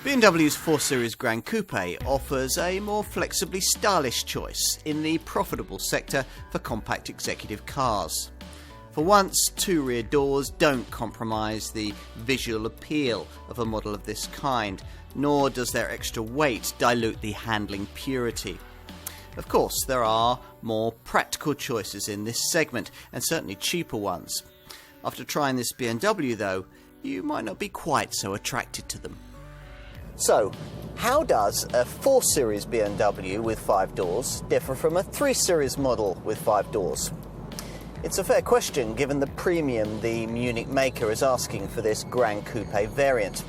BMW's 4 Series Gran Coupe offers a more flexibly stylish choice in the profitable sector for compact executive cars. For once, two rear doors don't compromise the visual appeal of a model of this kind, nor does their extra weight dilute the handling purity. Of course, there are more practical choices in this segment, and certainly cheaper ones. After trying this BMW though, you might not be quite so attracted to them. So, how does a 4 Series BMW with 5 doors differ from a 3 Series model with 5 doors? It's a fair question given the premium the Munich maker is asking for this Gran Coupe variant.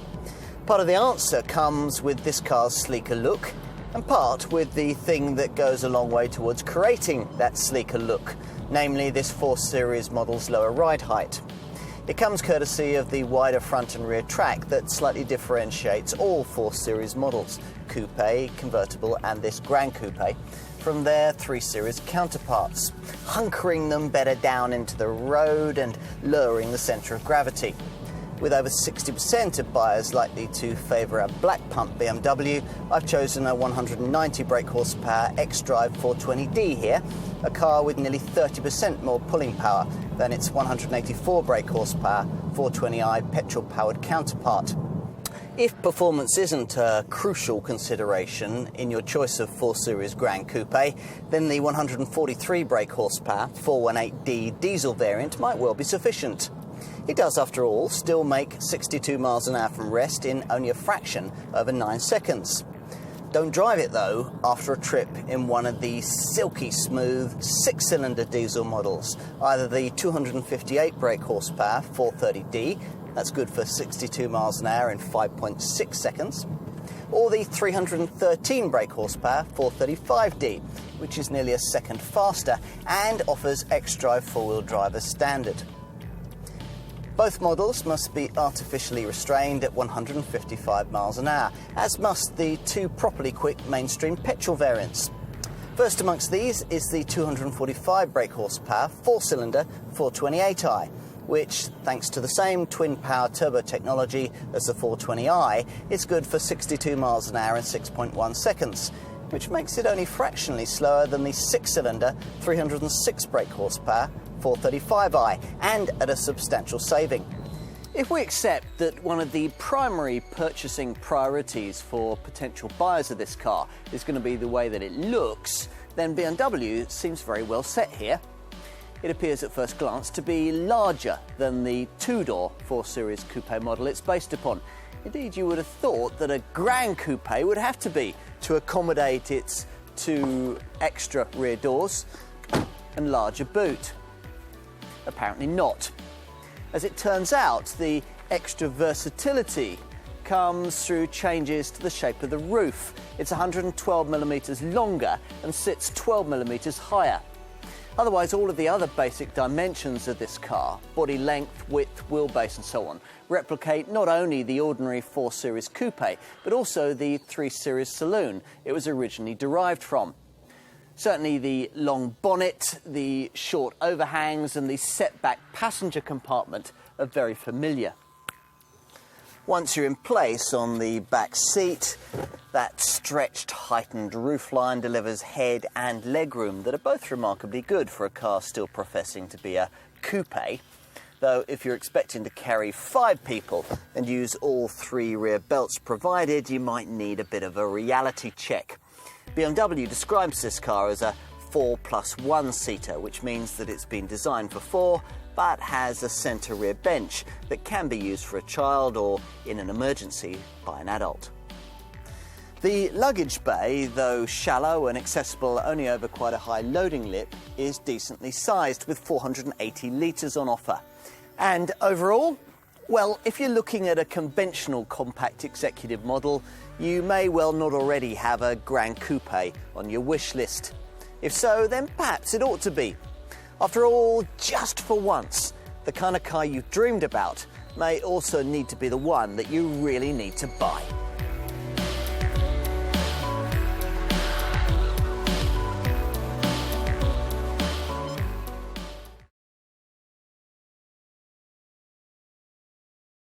Part of the answer comes with this car's sleeker look, and part with the thing that goes a long way towards creating that sleeker look, namely this 4 Series model's lower ride height. It comes courtesy of the wider front and rear track that slightly differentiates all 4 Series models, Coupe, Convertible and this Gran Coupe, from their 3 Series counterparts, hunkering them better down into the road and lowering the centre of gravity. With over 60% of buyers likely to favour a black pump BMW, I've chosen a 190 brake horsepower xDrive 420D here, a car with nearly 30% more pulling power than its 184 brake horsepower 420i petrol-powered counterpart. If performance isn't a crucial consideration in your choice of 4 Series Gran Coupe, then the 143 brake horsepower 418D diesel variant might well be sufficient. It does, after all, still make 62 miles an hour from rest in only a fraction over 9 seconds. Don't drive it, though, after a trip in one of the silky smooth 6-cylinder diesel models, either the 258 brake horsepower 430D, that's good for 62 miles an hour in 5.6 seconds, or the 313 brake horsepower 435D, which is nearly a second faster and offers xDrive 4-wheel drive as standard. Both models must be artificially restrained at 155 miles an hour, as must the two properly quick mainstream petrol variants. First amongst these is the 245 brake horsepower 4-cylinder 428i, which, thanks to the same twin-power turbo technology as the 420i, is good for 62 miles an hour in 6.1 seconds, which makes it only fractionally slower than the 6-cylinder 306 brake horsepower 435i, and at a substantial saving. If we accept that one of the primary purchasing priorities for potential buyers of this car is going to be the way that it looks, then BMW seems very well set here. It appears at first glance to be larger than the two-door 4 Series Coupe model it's based upon. Indeed, you would have thought that a Gran Coupe would have to be to accommodate its two extra rear doors and larger boot. Apparently not. As it turns out, the extra versatility comes through changes to the shape of the roof. It's 112mm longer and sits 12mm higher. Otherwise, all of the other basic dimensions of this car, body length, width, wheelbase and so on, replicate not only the ordinary 4 Series Coupe, but also the 3 Series saloon it was originally derived from. Certainly the long bonnet, the short overhangs and the set-back passenger compartment are very familiar. Once you're in place on the back seat, that stretched, heightened roofline delivers head and legroom that are both remarkably good for a car still professing to be a coupe. Though if you're expecting to carry 5 people and use all 3 rear belts provided, you might need a bit of a reality check. BMW describes this car as a 4+1 seater, which means that it's been designed for 4, but has a centre rear bench that can be used for a child or, in an emergency, by an adult. The luggage bay, though shallow and accessible only over quite a high loading lip, is decently sized with 480 litres on offer. And overall, well, if you're looking at a conventional compact executive model, you may well not already have a Gran Coupe on your wish list. If so, then perhaps it ought to be. After all, just for once, the kind of car you've dreamed about may also need to be the one that you really need to buy.